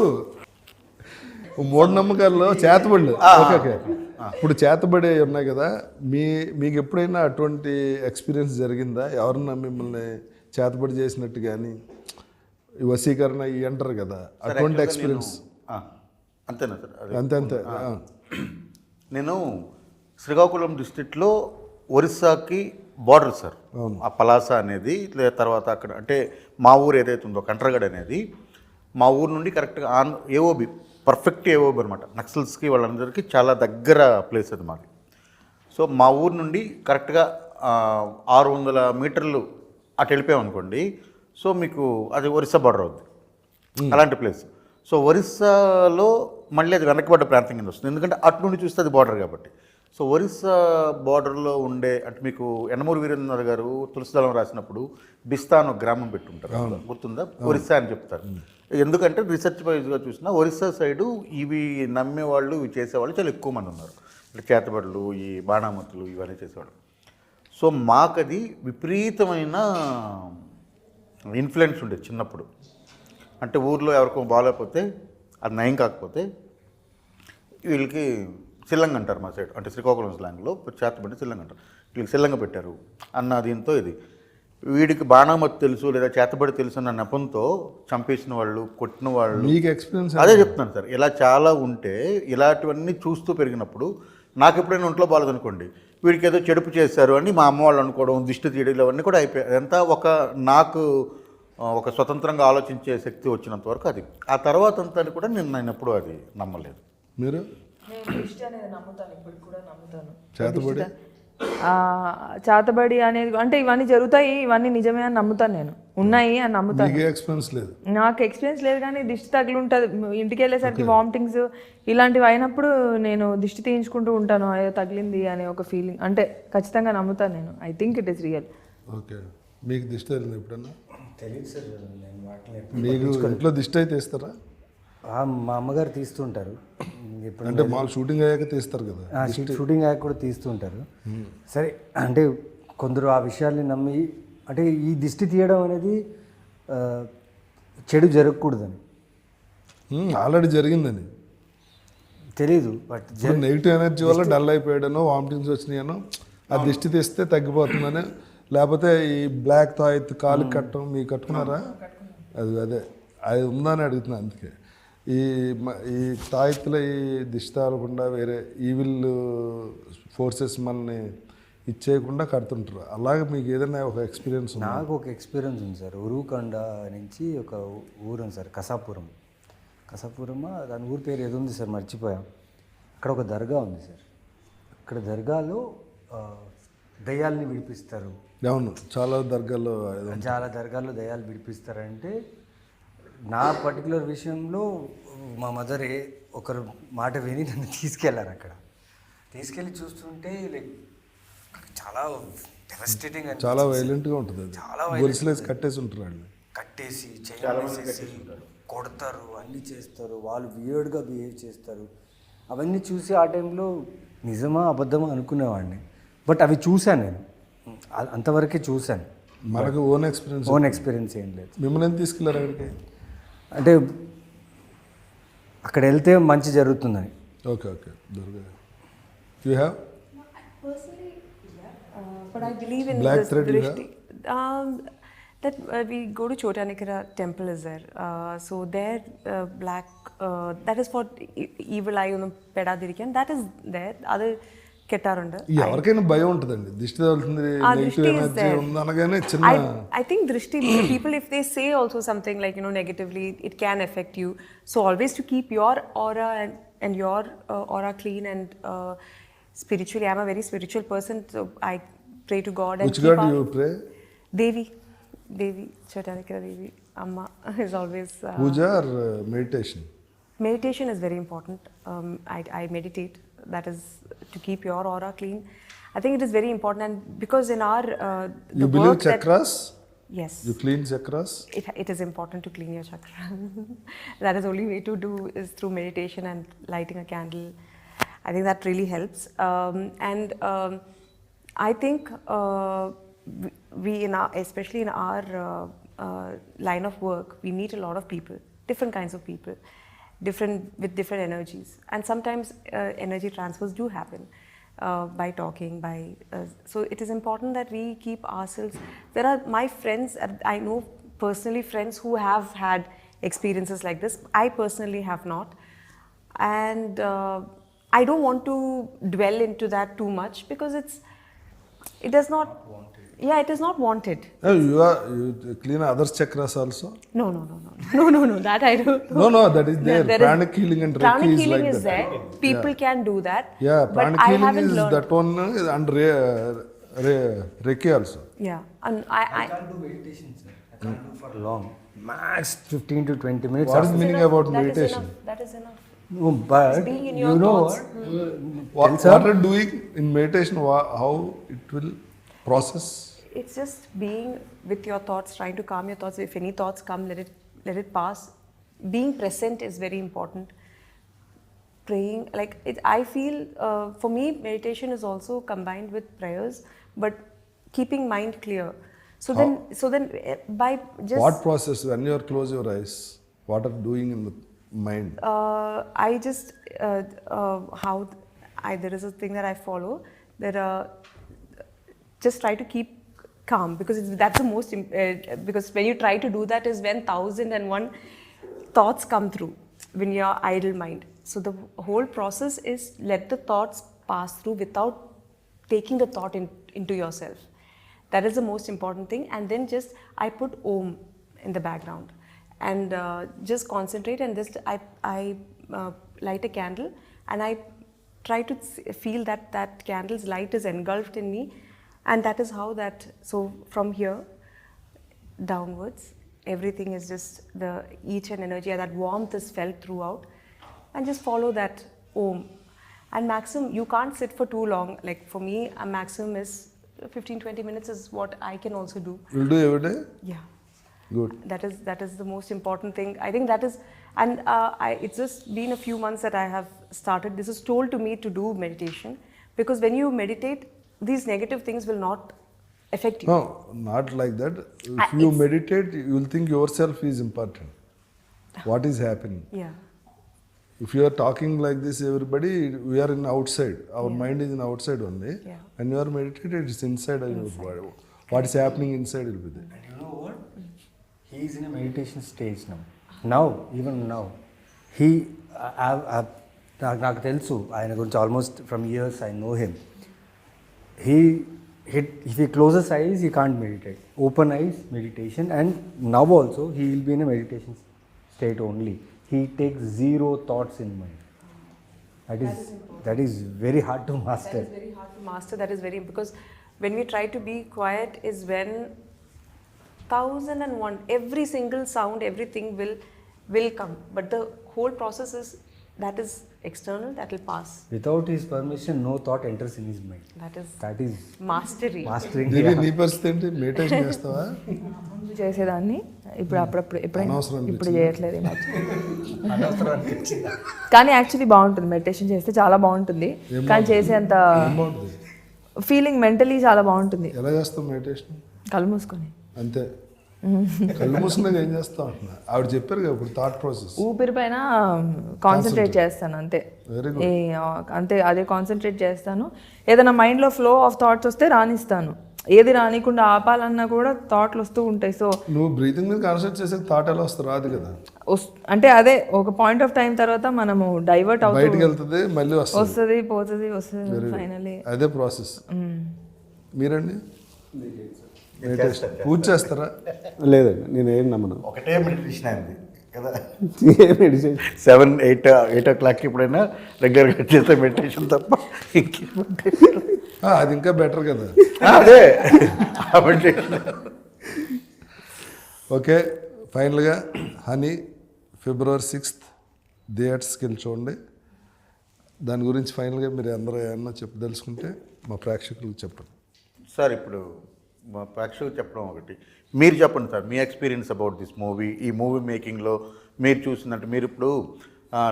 మూఢనమ్మకాల్లో చేతబడులు, ఓకే, ఇప్పుడు చేతబడి ఉన్నాయి కదా, మీకు ఎప్పుడైనా అటువంటి ఎక్స్పీరియన్స్ జరిగిందా? ఎవరన్నా మిమ్మల్ని చేతబడి చేసినట్టు కానీ ఈ వశీకరణ ఇవి అంటారు కదా, అటువంటి ఎక్స్పీరియన్స్. అంతేనా సార్? అదే. అంతే నేను శ్రీకాకుళం డిస్ట్రిక్ట్లో ఒరిస్సాకి బార్డర్ సార్, ఆ పలాస అనేది, లేదా తర్వాత అక్కడ అంటే మా ఊరు ఏదైతే ఉందో కంట్రగడ్ అనేది, మా ఊరు నుండి కరెక్ట్గా ఏఓబి, పర్ఫెక్ట్ ఏఓబి అనమాట. నక్సల్స్కి వాళ్ళందరికీ చాలా దగ్గర ప్లేస్ అది మాది. సో మా ఊరు నుండి కరెక్ట్గా 600 మీటర్లు అటు వెళ్ళిపోయామనుకోండి, సో మీకు అది ఒరిస్సా బార్డర్ అవుద్ది, అలాంటి ప్లేస్. సో ఒరిస్సాలో మళ్ళీ అది వెనకబడ్డ ప్రాంతం కింద వస్తుంది, ఎందుకంటే అటు నుండి చూస్తే అది బార్డర్ కాబట్టి. సో ఒరిస్సా బార్డర్లో ఉండే అంటే మీకు యనమూరి వీరేంద్ర గారు తులసిదళం రాసినప్పుడు బిస్తా అని ఒక గ్రామం పెట్టుంటారు, గుర్తుందా? ఒరిస్సా అని చెప్తారు. ఎందుకంటే రీసెర్చ్ వైజ్గా చూసినా ఒరిస్సా సైడు ఇవి నమ్మేవాళ్ళు, ఇవి చేసేవాళ్ళు చాలా ఎక్కువ మంది ఉన్నారు. అంటే చేతబడులు, ఈ బాణామతులు ఇవన్నీ చేసేవాళ్ళు. సో మాకది విపరీతమైన ఇన్ఫ్లుయెన్స్ ఉండేది చిన్నప్పుడు. అంటే ఊర్లో ఎవరికో బాగాలేకపోతే, అది నయం కాకపోతే వీళ్ళకి సిల్లంగ అంటారు మా సైడ్, అంటే శ్రీకాకుళం స్లాంగ్లో చేతబడి సిల్లంగ అంటారు. వీళ్ళకి సిల్లంగ పెట్టారు అన్న దీంతో ఇది వీడికి బాణామతి తెలుసు లేదా చేతబడి తెలుసు అన్న నెపంతో చంపేసిన వాళ్ళు, కొట్టిన వాళ్ళు. మీకు ఎక్స్పీరియన్స్ అదే చెప్తున్నాను సార్, ఇలా చాలా ఉంటే ఇలాంటివన్నీ చూస్తూ పెరిగినప్పుడు నాకు ఎప్పుడైనా ఒంట్లో బాగాలేదనుకోండి, వీడికి ఏదో చెడుపు చేశారు అని మా అమ్మ వాళ్ళు అనుకోవడం, దిష్టి తీయడం, ఇవన్నీ కూడా అయిపోయాయి. అదంతా నాకు ఒక స్వతంత్రంగా ఆలోచించే శక్తి వచ్చినంత వరకు అది. ఆ తర్వాత అంతా కూడా నేను ఎప్పుడూ అది నమ్మలేదు. మీరు? నేను దృష్టి అనేది నమ్ముతాను, ఇప్పుడు కూడా నమ్ముతాను. చేతబడి చేతబడి అనేది అంటే ఇవన్నీ జరుగుతాయి, ఇవన్నీ నిజమే అని నమ్ముతాను, నేను ఉన్నాయి అని నమ్ముతాను. ఎక్స్పీరియన్స్ లేదు? నాకు ఎక్స్పీరియన్స్ లేదు, కానీ దిష్టి తగిలి ఉంటుంది. ఇంటికి వెళ్ళేసరికి వామిటింగ్స్ ఇలాంటివి అయినప్పుడు నేను దిష్టి తీయించుకుంటూ ఉంటాను, అయ్యో తగిలింది అనే ఒక ఫీలింగ్. అంటే ఖచ్చితంగా నమ్ముతాను నేను. I think it is real. Okay. మీకు దిష్టి తగిలింది ఎప్పుడన్నా? తెలియదు సార్, నేను వాటిని మీకు ఇంట్లో దిష్టి అయితే తీస్తారా? మా అమ్మగారు తీస్తుంటారు. ఎప్పుడు అంటే మాకు షూటింగ్ అయ్యాక తీస్తారు కదా? షూటింగ్ అయ్యాక కూడా తీస్తుంటారు. సరే, అంటే కొందరు ఆ విషయాల్ని నమ్మి, అంటే ఈ దిష్టి తీయడం అనేది చెడు జరగకూడదని. ఆల్రెడీ జరిగిందని తెలీదు, బట్ నెగిటివ్ ఎనర్జీ వల్ల డల్ అయిపోయాడనో, వామిటింగ్స్ వచ్చినాయనో, ఆ దిష్టి తీస్తే తగ్గిపోతుందని. లేకపోతే ఈ బ్లాక్ తాయిత్ కాలు కట్టడం మీకు కట్టుకున్నారా? అదే అది ఉందని అడుగుతున్నాను. అందుకే ఈ తాయిత్తులో ఈ దిష్టి తాగకుండా వేరే ఈవిల్ ఫోర్సెస్ మనల్ని ఇచ్చేయకుండా కడుతుంటారు. అలాగే మీకు ఏదైనా ఒక ఎక్స్పీరియన్స్? నాకు ఒక ఎక్స్పీరియన్స్ ఉంది సార్. ఉరుకొండ నుంచి ఒక ఊరు ఉంది సార్, కసాపురం. దాని ఊరి పేరు ఏదో ఉంది సార్, మర్చిపోయాం. అక్కడ ఒక దర్గా ఉంది సార్. అక్కడ దర్గాలో దయ్యాల్ని విడిపిస్తారు. అవును, చాలా దర్గాల్లో దయ్యాలు విడిపిస్తారంటే, నా పర్టికులర్ విషయంలో మా మదర్ ఒకరు మాట విని నన్ను తీసుకెళ్లారు. అక్కడ తీసుకెళ్ళి చూస్తుంటే లైక్ చాలా డెవస్టేటింగ్, చాలా వైలెంట్గా ఉంటుంది. అది చాలా గొలుసులేసి కట్టేసి ఉంటారు వాళ్ళు. కట్టేసి చేసి కొడతారు, అన్నీ చేస్తారు. వాళ్ళు వియర్డ్గా బిహేవ్ చేస్తారు. అవన్నీ చూసి ఆ టైంలో నిజమా అబద్ధమా అనుకునేవాడిని. బట్ అవి చూశాను నేను, అంతవరకే చూశాను. మనకు ఓన్ ఎక్స్పీరియన్స్ ఏం లేదు. మిమ్మల్ని ఎంత తీసుకెళ్ళారు అక్కడికి? అంటే అక్కడ వెళ్తే మంచి జరుగుతుందని. Okay. You have? Personally, but I believe in Black this thread you drishti. That we go to Chotanikara temple is there. So there, black, that is for evil eye, peda dirikan. That is there. Other kettarunda. ఎవరికైనా భయం ఉంటుందండి, దిష్టి తగులుతుంది, negative energy ఉంది అనగానే చిన్న. I think drishti, people if they say also something like negatively, it can affect you. So always to keep your aura and your aura clean and spiritually. I'm a very spiritual person, so I pray to God. Which God you pray? Devi, Chotanikara Devi, Amma is always. Puja or meditation? Meditation is very important. I meditate. That is to keep your aura clean. I think it is very important, and because in our you believe chakras? Yes. You clean chakras? It is important to clean your chakra. That is only way to do is through meditation and lighting a candle. I think that really helps. I think we especially in our line of work, we meet a lot of people, different kinds of people, with different energies, and sometimes energy transfers do happen by talking. So it is important that we keep ourselves. There are my friends I know personally friends who have had experiences like this. I personally have not. And I don't want to dwell into that too much because it does not, yeah, it is not wanted. You clean others chakras also? No, that I don't know. No, that is there. There Pranic healing and Reiki pranic is healing like is that. there. People can do that. Yeah, but pranic I healing haven't is learned. that one and Reiki also. Yeah, and I can't do meditation, sir. I can't do for long. Max 15 to 20 minutes. What is the after- meaning about that is meditation? enough. That is enough. No, but being in you your know thoughts. what? What are doing in meditation? How it will process? It's just being with your thoughts, trying to calm your thoughts. If any thoughts come, let it pass. Being present is very important. Praying, like I feel for me, meditation is also combined with prayers, but keeping mind clear. So then, by just What process? When you close your eyes, what are doing in the mind? I just there is a thing that I follow that just try to keep calm because that's the most because when you try to do that is when 1001 thoughts come through when you're idle mind. So the whole process is let the thoughts pass through without taking the thought into yourself. That is the most important thing. And then just I put Om in the background and just concentrate and just I light a candle and I try to feel that candle's light is engulfed in me, and that is how so from here downwards everything is just the each and energy and that warmth is felt throughout, and just follow that Om. And maximum you can't sit for too long, like for me a maximum is 15-20 minutes is what I can also do. Will do every day? Yeah. Good. That is the most important thing. I think that is, and it's just been a few months that I have started. This is told to me to do meditation because when you meditate, these negative things will not affect you. No, not like that. If you meditate, you will think yourself is important. What is happening? Yeah. If you are talking like this, everybody, we are in outside. Our mind is in outside only. Yeah. When you are meditated, it's inside of your body. What is happening inside will be there. And you know what? He is in a meditation stage now. Now, even now. నాకు తెలుసు ఆయన గురించి almost from years I know him if he closes eyes, he can't meditate. Open eyes, meditation, and now also he will be in a meditation state only. He takes zero thoughts in mind. That is very hard to master. That is very hard to master. That is very, because when we try to be quiet is when 1001 every single sound, everything will come, but the whole process is that is external, that will pass. Without his permission, no thought enters in his mind. That is Mastery. mastering. దీని నీ పరిస్థితి ఏంటి? Meditation చేస్తావా? ముందు చేసేదాన్ని ఇప్పుడు అప్పుడప్పుడు ఎప్పుడైనా అనవసరం ఇప్పుడు చేయట్లేదు ఈ మధ్య. అనవసరం అనిపించిందా? కానీ యాక్చువల్లీ బాగుంటుంది మెడిటేషన్ చేస్తే చాలా బాగుంటుంది కానీ చేసేంత బాగుంటుంది. ఫీలింగ్ మెంటలీ చాలా బాగుంటుంది. ఎలా చేస్తావు మెడిటేషన్? కళ్ళు మూసుకొని అంతే. కళ్ళు మూసుకున్నాక ఏం చేస్తావు అంటున్నా. ఆవిడ చెప్పారు కదా ఇప్పుడు థాట్ ప్రాసెస్. ఊపిరి పైన కాన్సన్ట్రేట్ చేస్తాను అంతే. Very అంతే, అదే కాన్సన్ట్రేట్ చేస్తాను. ఏదైనా మైండ్లో ఫ్లో ఆఫ్ థాట్స్ వస్తే రానిస్తాను. ఏది రానికుండా ఆపాలన్నా కూడా థాట్లు వస్తూ ఉంటాయి. సో నువ్వు బ్రీతింగ్ మీద కాన్సన్ట్రేట్ చేసే థాట్ ఎలా వస్తుంది? రాదు కదా. అంటే అదే ఒక పాయింట్ ఆఫ్ టైం తర్వాత మనము డైవర్ట్ బయటికి అవుతుంది, వెళ్తుంది, మళ్ళీ వస్తుంది, పోతుంది ఫైనలీ. అదే ప్రాసెస్. మీరండి మెడిటేషన్ పూజ చేస్తారా? లేదండి, నేను ఏం నమ్మను. ఒకటే మెడిటేషన్ అయింది కదా, ఏ మెడిటేషన్ 7-8 o'clock ఎప్పుడైనా రెగ్యులర్గా చేసే మెడిటేషన్ తప్ప ఇంకేం meditation? అది ఇంకా బెటర్ కదా. అదే ఆ మెడిటేషన్. ఓకే, ఫైనల్గా హనీ February 6th థియేటర్స్కి వెళ్ళి చూడండి. దాని గురించి ఫైనల్గా మీరు అందరూ ఏమన్నా తెలుసుకుంటే మా ప్రేక్షకులకు చెప్పండి. సార్ ఇప్పుడు మా ప్రేక్షకులు చెప్పడం ఒకటి, మీరు చెప్పండి sir me experience about this movie. ఈ మూవీ మేకింగ్లో మీరు చూసిందంటే, మీరు ఇప్పుడు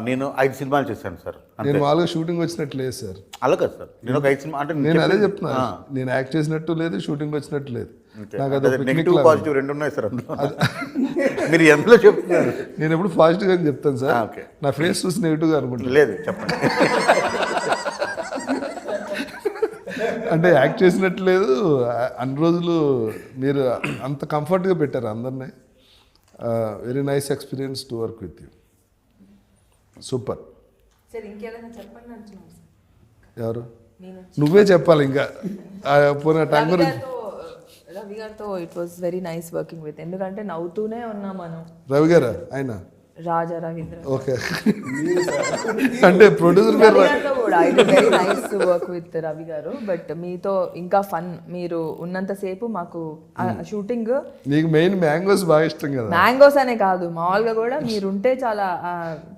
నేను 5 సినిమాలు చేశాను సార్. నేను మామూలుగా షూటింగ్ వచ్చినట్టు లేదు సార్. అలా కాదు సార్, నేను ఒక 5 సినిమా అంటే నేను అదే చెప్తున్నా, నేను యాక్ట్ చేసినట్టు లేదు, షూటింగ్ వచ్చినట్టు లేదు. నాకు అది నెగిటివ్ పాజిటివ్ రెండు ఉన్నాయి సార్ అందులో. మీరు ఎందులో చెప్తున్నారు? నేను ఎప్పుడు పాజిటివ్గా చెప్తాను సార్. ఓకే, నా ఫేస్ చూసి నెగిటివ్గా అనుకుంటాను. లేదు చెప్పండి. అంటే యాక్ట్ చేసినట్టు లేదు. అన్ని రోజులు మీరు అంత కంఫర్ట్గా పెట్టారు అందరినీ. Very nice experience to work with you. Super. సరే ఇంకేదైనా చెప్పండి అంటున్నాను సార్. ఎవరు? నువ్వే చెప్పాలి ఇంకా పోనీ టైం గురించి. రవి గారితో it was very nice working with, ఎందుకంటే నవ్వుతూనే ఉన్నాం మనం. రవి గారా ఆయన? రాజా రవీంద్ర. ఓకే. అంటే ప్రొడ్యూసర్ రవి గారితో కూడా it very nice to work with Ravi గారు. బట్ మీతో ఇంకా ఫన్, మీరు ఉన్నంతసేపు మాకు షూటింగ్. నీకు మెయిన్ మ్యాంగోస్ బాగా ఇష్టం కదా? మ్యాంగోస్ అనే కాదు, మామూలుగా కూడా మీరుంటే చాలా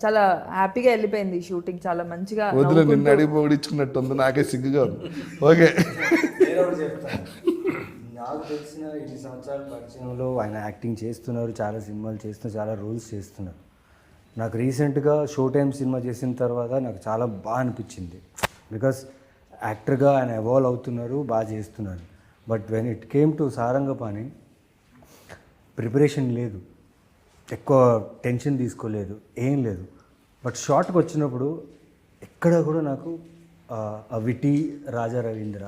చాలా హ్యాపీగా వెళ్ళిపోయింది షూటింగ్, చాలా మంచిగా. వదిలే, నిన్ను అడిగి పొగిడించుకున్నట్టు ఉంది, నాకే సిగ్గుగా ఉంది. ఓకే. నాకు తెలిసిన 20 సంవత్సరాల పరిచయంలో ఆయన యాక్టింగ్ చేస్తున్నారు, చాలా సినిమాలు చేస్తున్నారు, చాలా రోల్స్ చేస్తున్నారు. నాకు రీసెంట్గా షో టైం సినిమా చేసిన తర్వాత నాకు చాలా బాగా అనిపించింది. బికాస్ యాక్టర్గా ఆయన ఎవాల్వ్ అవుతున్నారు, బాగా చేస్తున్నారు. But when it came to Sarangapani, preparation లేదు, ఎక్కువ టెన్షన్ తీసుకోలేదు, ఏం లేదు. బట్ షార్ట్కి వచ్చినప్పుడు ఎక్కడ కూడా నాకు ఆ విటి రాజా రవీంద్ర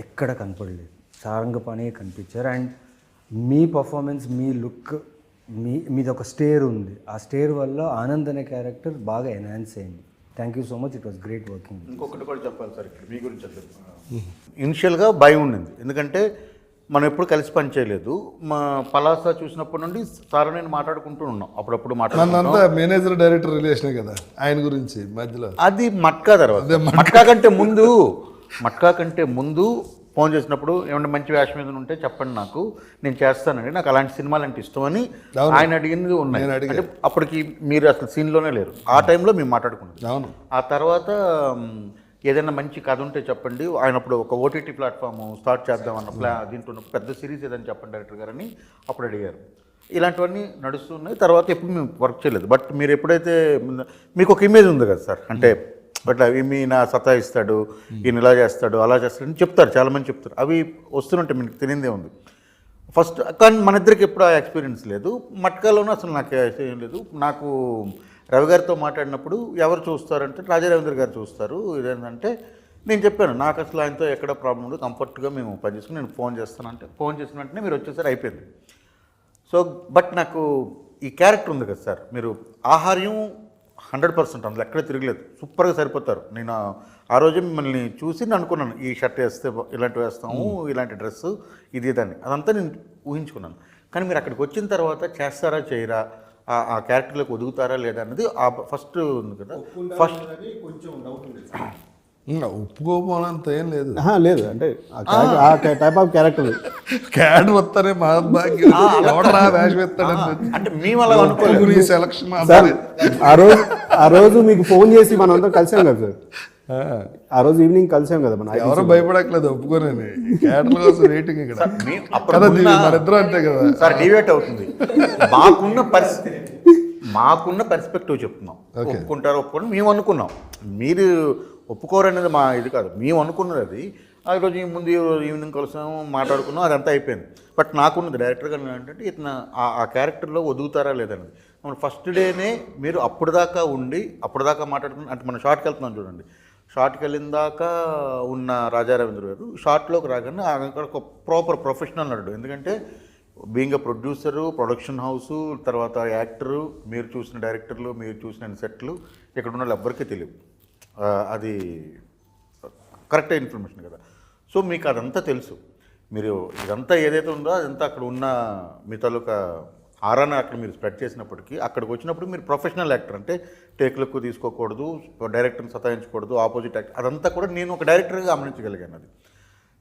ఎక్కడ కనపడలేదు, సారంగపాణి కనిపించారు. And me performance, me look, మీది ఒక స్టేర్ ఉంది, ఆ స్టేర్ వల్ల ఆనంద్ అనే క్యారెక్టర్ బాగా ఎన్హాన్స్ అయింది. Thank you so much, it was great working. ఇంకొకటి కూడా చెప్పాలి సార్ ఇక్కడ మీ గురించి. ఇనిషియల్గా భయం ఉండింది, ఎందుకంటే మనం ఎప్పుడు కలిసి పని చేయలేదు. మా పలాస చూసినప్పటి నుండి సార్ నేను మాట్లాడుకుంటూ ఉన్నాం, అప్పుడప్పుడు మనంతా మేనేజర్ డైరెక్టర్ రిలేషనే కదా ఆయన గురించి మధ్యలో. అది మట్కా తర్వాత, మట్కా కంటే ముందు ఫోన్ చేసినప్పుడు ఏమన్నా మంచి వేషం మీద ఉంటే చెప్పండి, నాకు నేను చేస్తానండి, నాకు అలాంటి సినిమాలు అంటే ఇష్టమని ఆయన అడిగింది ఉన్నాయి. అంటే అప్పటికి మీరు అసలు సీన్లోనే లేరు, ఆ టైంలో మేము మాట్లాడుకున్నాం. అవును. ఆ తర్వాత ఏదైనా మంచి కథ ఉంటే చెప్పండి, ఆయన అప్పుడు ఒక ఓటీటీ ప్లాట్ఫామ్ స్టార్ట్ చేద్దాం అన్న దీంట్లో పెద్ద సిరీస్ ఏదైనా చెప్పండి డైరెక్టర్ గారని అప్పుడు అడిగారు. ఇలాంటివన్నీ నడుస్తున్నాయి. తర్వాత ఎప్పుడు మేము వర్క్ చేయలేదు. బట్ మీరు ఎప్పుడైతే మీకు ఒక ఇమేజ్ ఉంది కదా సార్, అంటే బట్ అవి మీ నా సతాయిస్తాడు, ఈయన ఇలా చేస్తాడు, అలా చేస్తాడు అని చెప్తారు, చాలామంది చెప్తారు. అవి వస్తుంటే మీకు తెలియదే ఉంది ఫస్ట్. కానీ మన ఇద్దరికి ఎప్పుడు ఆ ఎక్స్పీరియన్స్ లేదు. మట్కాలోనూ అసలు నాకు ఏం లేదు. నాకు రవి గారితో మాట్లాడినప్పుడు ఎవరు చూస్తారంటే రాజా రవీంద్ర గారు చూస్తారు. ఇదేంటంటే నేను చెప్పాను, నాకు అసలు ఆయనతో ఎక్కడ ప్రాబ్లం ఉండదు, కంఫర్ట్గా మేము పనిచేసుకుని నేను ఫోన్ చేస్తానంటే ఫోన్ చేసిన వెంటనే మీరు వచ్చేసరి అయిపోయింది. సో బట్ నాకు ఈ క్యారెక్టర్ ఉంది కదా సార్, మీరు ఆహార్యం 100% అందులో ఎక్కడ తిరగలేదు, సూపర్గా సరిపోతారు. నేను ఆ రోజు మిమ్మల్ని చూసి నేను అనుకున్నాను, ఈ షర్ట్ వేస్తే ఇలాంటివి వేస్తాము, ఇలాంటి డ్రెస్సు, ఇది దాన్ని అదంతా నేను ఊహించుకున్నాను. కానీ మీరు అక్కడికి వచ్చిన తర్వాత చేస్తారా చేయరా, ఆ క్యారెక్టర్లోకి ఒదుగుతారా లేదా అన్నది ఆ ఫస్ట్ ఉంది కదా. ఫస్ట్ ఒప్పుకోపోనంత ఏం లేదు. లేదు అంటే ఆ టైప్ ఆఫ్ క్యారెక్టర్ క్యాడ్ వస్తానే మహాభాగ్యం వేషం ఎత్తాడని అంటే మేము అలా అనుకోలేదు. సెలక్షన్ ఆ రోజు మీకు ఫోన్ చేసి మనం అందరం కలిసాం కదా సార్, ఆ రోజు ఈవినింగ్ కలిసాం కదా మనం. ఎవరో భయపడట్లేదు, ఒప్పుకోనని క్యాడర్ల కోసం వెయిటింగ్ ఇక్కడ. మనిద్దరం అంతే కదా సార్, డివేట్ అవుతుంది. మాకున్న పర్స్పెక్టివ్ చెప్తున్నాం. ఒప్పుకుంటారు ఒప్పుకోండి మేము అనుకున్నాం, మీరు ఒప్పుకోరనేది మా ఇది కాదు, మేము అనుకున్నది అది. ఆ రోజు ముందు ఈవినింగ్ కలిసాము, మాట్లాడుకున్నాం, అదంతా అయిపోయింది. బట్ నాకున్నది డైరెక్టర్గా ఏంటంటే ఇతను ఆ క్యారెక్టర్లో ఒదుగుతారా లేదన్నది. మన ఫస్ట్ డేనే మీరు అప్పటిదాకా ఉండి అప్పటిదాకా మాట్లాడుకుని, అంటే మనం షార్ట్కి వెళ్తున్నాం చూడండి, షార్ట్కి వెళ్ళిన దాకా ఉన్న రాజా రవీంద్ర గారు షార్ట్లోకి రాగానే అక్కడ ఒక ప్రాపర్ ప్రొఫెషనల్ నటుడు. ఎందుకంటే being a producer, production house, తర్వాత యాక్టరు, మీరు చూసిన డైరెక్టర్లు, మీరు చూసిన సెట్లు ఇక్కడ ఉన్న వాళ్ళు ఎవ్వరికీ తెలియదు. అది కరెక్ట్ ఇన్ఫర్మేషన్ కదా. సో మీకు అదంతా తెలుసు. మీరు ఇదంతా ఏదైతే ఉందో అదంతా అక్కడ ఉన్న మీ తాలూకా ఆరాన్ని అక్కడ మీరు స్ప్రెడ్ చేసినప్పటికీ అక్కడికి వచ్చినప్పుడు మీరు ప్రొఫెషనల్ యాక్టర్, అంటే టేక్లకు తీసుకోకూడదు, డైరెక్టర్ని సతాయించకూడదు, ఆపోజిట్ యాక్టర్, అదంతా కూడా నేను ఒక డైరెక్టర్గా గమనించగలిగాను. అది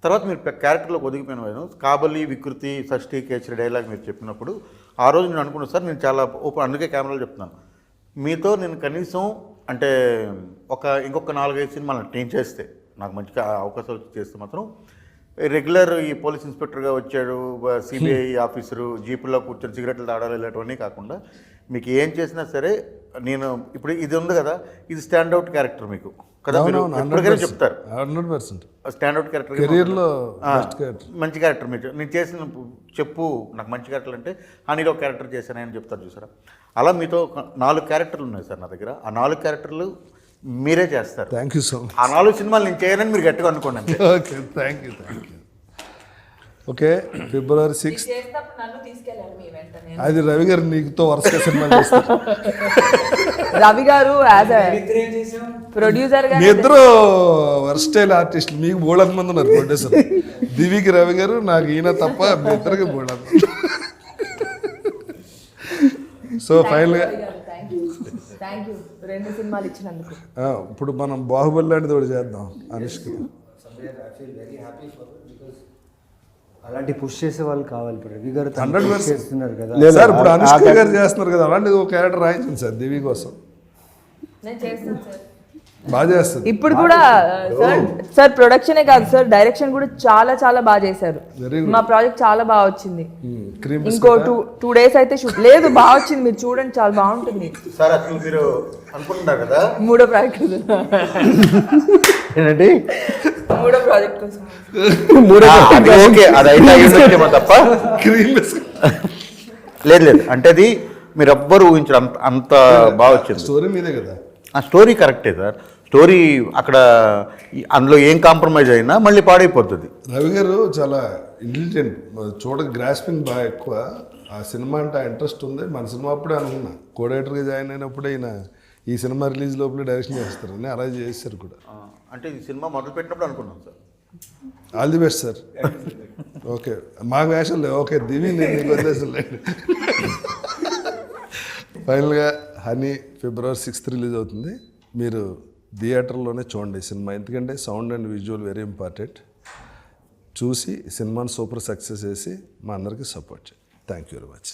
తర్వాత మీరు క్యారెక్టర్లోకి ఒదిగిపోయిన కాబలి, వికృతి, షష్ఠి, కేచరి డైలాగ్ మీరు చెప్పినప్పుడు ఆ రోజు నేను అనుకున్నాను సార్, నేను చాలా ఓపెన్, అందుకే కెమెరాలో చెప్తున్నాను, మీతో నేను కనీసం అంటే ఇంకొక 4-5 సినిమాలు నేను చేస్తే, నాకు మంచిగా అవకాశాలు చేస్తే మాత్రం రెగ్యులర్ ఈ పోలీస్ ఇన్స్పెక్టర్గా వచ్చాడు, సిబిఐ ఆఫీసరు, జీపుల్లో కూర్చొని సిగరెట్లు తాడాలి, ఇలాంటివన్నీ కాకుండా మీకు ఏం చేసినా సరే నేను ఇప్పుడు ఇది ఉంది కదా, ఇది స్టాండ్అవుట్ క్యారెక్టర్ మీకు కదా, మీరు ఎప్పటికైనా చెప్తారు 100% స్టాండ్అవుట్ క్యారెక్టర్, కెరీర్లో మంచి క్యారెక్టర్ మీరు నేను చేసిన చెప్పు, నాకు మంచి క్యారెక్టర్లు అంటే నీలో ఒక క్యారెక్టర్ చేశానని చెప్తారు చూసారా. అలా మీతో 4 క్యారెక్టర్లు ఉన్నాయి సార్ నా దగ్గర. ఆ 4 క్యారెక్టర్లు మీరే చేస్తారు. Thank you so much. ఆ 4 సినిమాలు నేను చేయనని మీరు గట్టిగా అనుకోండి. Okay, thank you. Okay February 6th చేసినప్పుడు నన్ను తీసుకెళ్ళాలి మీ వెంటనే. అది రవి గారు నీకుతో వరుసగా సినిమా చేస్తారు. రవి గారు యాజ్ ప్రొడ్యూసర్ గా మీ ఇద్దరు వర్స్టైల్ ఆర్టిస్టులు, మీకు బోళంత మంది ఉన్నారు ప్రొడ్యూసర్. దివికి రవి గారు, నాకు ఈయన తప్ప మీ ఇద్దరికి బోళంత. సో ఫైనల్గా థ్యాంక్ యూ 2 సినిమాలు ఇచ్చినందుకు. ఇప్పుడు మనం బాహుబలి లాంటిది ఒకటి చేద్దాం అనుష్క. అలాంటి పుష్ చేసే వాళ్ళు కావాలి. ఇప్పుడు రవి గారు 100% చేస్తున్నారు కదా. సార్ ఇప్పుడు అనుష్క గారు చేస్తున్నారు కదా, అలాంటిది ఒక క్యారెక్టర్ రాయించండి సార్ దివి కోసం. నేను చేస్తాను సార్. బాగా చేస్తుంది. ఇప్పుడు కూడా సార్ ప్రొడక్షనే కాదు సార్, డైరెక్షన్ కూడా చాలా చాలా బాగా చేశారు. Very good. మా ప్రాజెక్ట్ చాలా బాగా వచ్చింది. క్రీమ్ ఇంకో 2 days అయితే షూట్ లేదు, బాగా వచ్చింది. మీరు చూడండి, చాలా బాగుంటుంది. సార్ అసలు మీరు అనుకుంటున్నారు కదా 3వ ప్రాజెక్ట్ ఏంటంటే 3వ ప్రాజెక్ట్ కోసం అది ఓకే, అది అయితే అయ్యిందేమో తప్ప క్రీమ్ లేదు లేదు అంటే అది మీరు ఎవ్వరు ఊహించారు, అంత బాగా వచ్చింది. స్టోరీ మీదే కదా. ఆ స్టోరీ కరెక్టే సార్, స్టోరీ అక్కడ అందులో ఏం కాంప్రమైజ్ అయినా మళ్ళీ పాడైపోతుంది. రవి గారు చాలా ఇంటెలిజెంట్, గ్రాస్పింగ్ బాగా ఎక్కువ. ఆ సినిమా అంటే ఆ ఇంట్రెస్ట్ ఉంది. మన సినిమా అప్పుడే అనుకున్నా, కోడైటర్గా జాయిన్ అయినప్పుడే ఈయన ఈ సినిమా రిలీజ్ లోపల డైరెక్షన్ చేస్తారని అలా చేశారు కూడా. అంటే ఈ సినిమా మొదలు పెట్టినప్పుడు అనుకున్నాం sir. All the best sir. Okay మాకు వేషం లేవు. ఓకే దివి నేను నీకు వదిలేసం లేదు. ఫైనల్గా హనీ ఫిబ్రవరి 6th రిలీజ్ అవుతుంది. మీరు థియేటర్లోనే చూడండి సినిమా, ఎందుకంటే sound and visual very important. చూసి సినిమాని సూపర్ సక్సెస్ చేసి మా అందరికీ సపోర్ట్ చేయండి. Thank you very much.